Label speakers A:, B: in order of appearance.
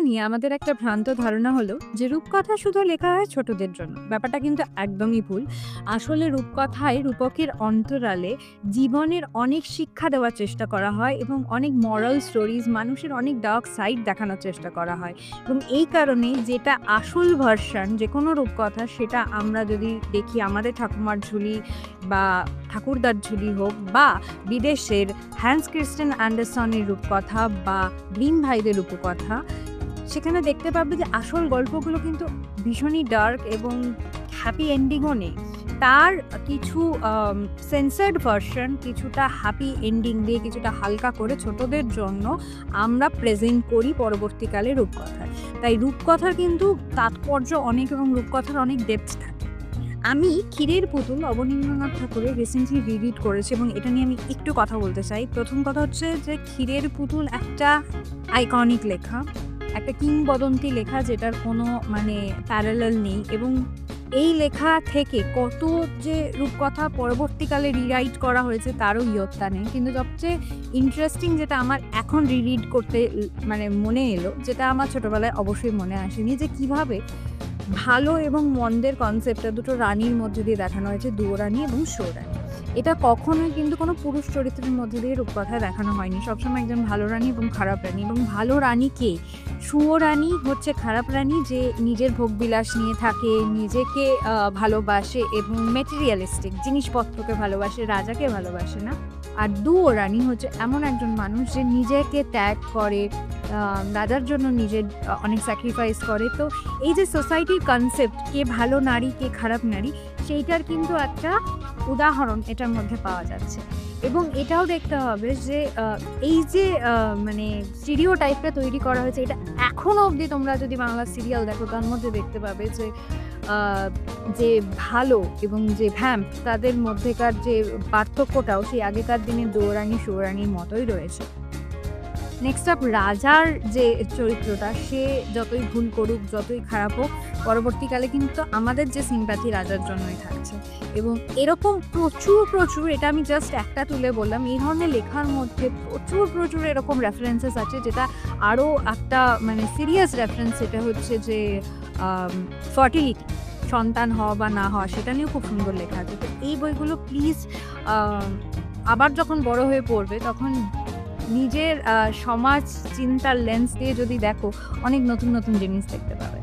A: নিয়ে আমাদের একটা ভ্রান্ত ধারণা হলো যে রূপকথা শুধু লেখা হয় ছোটদের জন্য। ব্যাপারটা কিন্তু একদমই ভুল। আসলে রূপকথায় রূপকের অন্তরালে জীবনের অনেক শিক্ষা দেওয়ার চেষ্টা করা হয় এবং অনেক মরাল স্টোরিজ, মানুষের অনেক ডার্ক সাইড দেখানোর চেষ্টা করা হয়। এবং এই কারণে যেটা আসল ভার্সন যেকোনো রূপকথা, সেটা আমরা যদি দেখি আমাদের ঠাকুমার ঝুলি বা ঠাকুরদার ঝুলি হোক, বা বিদেশের হ্যান্স ক্রিস্টিয়ান অ্যান্ডারসনের রূপকথা বা গ্রিন ভাইদের রূপকথা, সেখানে দেখতে পাবে যে আসল গল্পগুলো কিন্তু ভীষণই ডার্ক এবং হ্যাপি এন্ডিংও নেই। তার কিছু সেন্সার্ড ভার্সন, কিছুটা হ্যাপি এন্ডিং দিয়ে, কিছুটা হালকা করে ছোটদের জন্য আমরা প্রেজেন্ট করি পরবর্তীকালে রূপকথায়। তাই রূপকথার কিন্তু তাৎপর্য অনেক এবং রূপকথার অনেক ডেপথ থাকে। আমি ক্ষীরের পুতুল অবনীন্দ্রনাথ ঠাকুরের রিসেন্টলি রিড করেছি এবং এটা নিয়ে আমি একটু কথা বলতে চাই। প্রথম কথা হচ্ছে যে ক্ষীরের পুতুল একটা আইকনিক লেখা, একটা কিংবদন্তি লেখা, যেটার কোনো প্যারালাল নেই। এবং এই লেখা থেকে কত যে রূপকথা পরবর্তীকালে রিরাইট করা হয়েছে তারও ইয়ত্তা নেই। কিন্তু সবচেয়ে ইন্টারেস্টিং যেটা আমার এখন রিড করতে মনে এলো, যেটা আমার ছোটবেলায় অবশ্যই মনে আসেনি, যে কিভাবে ভালো এবং মন্দের কনসেপ্টটা দুটো রানীর মধ্যে দিয়ে দেখানো হয়েছে, দুয়োরানী এবং সৌরানী। এটা কখনোই কিন্তু কোনো পুরুষ চরিত্রের মধ্যে দিয়ে রূপকথায় দেখানো হয়নি। সবসময় একজন ভালো রানী এবং খারাপ রানী। এবং ভালো রানী কে? সুয়োরানী হচ্ছে খারাপ রানী, যে নিজের ভোগবিলাস নিয়ে থাকে, নিজেকে ভালোবাসে এবং মেটেরিয়ালিস্টিক জিনিসপত্রকে ভালোবাসে, রাজাকে ভালোবাসে না। আর দুয়োরানী হচ্ছে এমন একজন মানুষ যে নিজেকে ত্যাগ করে, রাজার জন্য নিজের অনেক স্যাক্রিফাইস করে। তো এই যে সোসাইটির কনসেপ্ট, কে ভালো নারী কে খারাপ নারী, সেইটার কিন্তু একটা উদাহরণ এটার মধ্যে পাওয়া যাচ্ছে। এবং এটাও দেখতে হবে যে এই যে স্টিরিওটাইপটা তৈরি করা হয়েছে, এটা এখনও অবধি তোমরা যদি বাংলা সিরিয়াল দেখো তার মধ্যে দেখতে পাবে যে যে ভালো এবং যে ভ্যাম্প, তাদের মধ্যেকার যে পার্থক্যটাও সেই আগেকার দিনের দুয়োরানী সুয়োরানীর মতোই রয়েছে। নেক্সট আপ, রাজার যে চরিত্রটা, সে যতই ভুল করুক, যতই খারাপ হোক, পরবর্তীকালে কিন্তু আমাদের যে সিম্প্যাথি রাজার জন্যই থাকছে। এবং এরকম প্রচুর, এটা আমি জাস্ট একটা তুলে বললাম, এই ধরনের লেখার মধ্যে প্রচুর এরকম রেফারেন্সেস আছে। যেটা আরও একটা সিরিয়াস রেফারেন্স, সেটা হচ্ছে যে ফার্টিলিটি, সন্তান হওয়া বা না হওয়া, সেটা নিয়েও খুব সুন্দর লেখা আছে। তো এই বইগুলো প্লিজ আবার যখন বড় হয়ে পড়বে, তখন নিজের সমাজ চিন্তার লেন্স দিয়ে যদি দেখো, অনেক নতুন জিনিস দেখতে পাবে।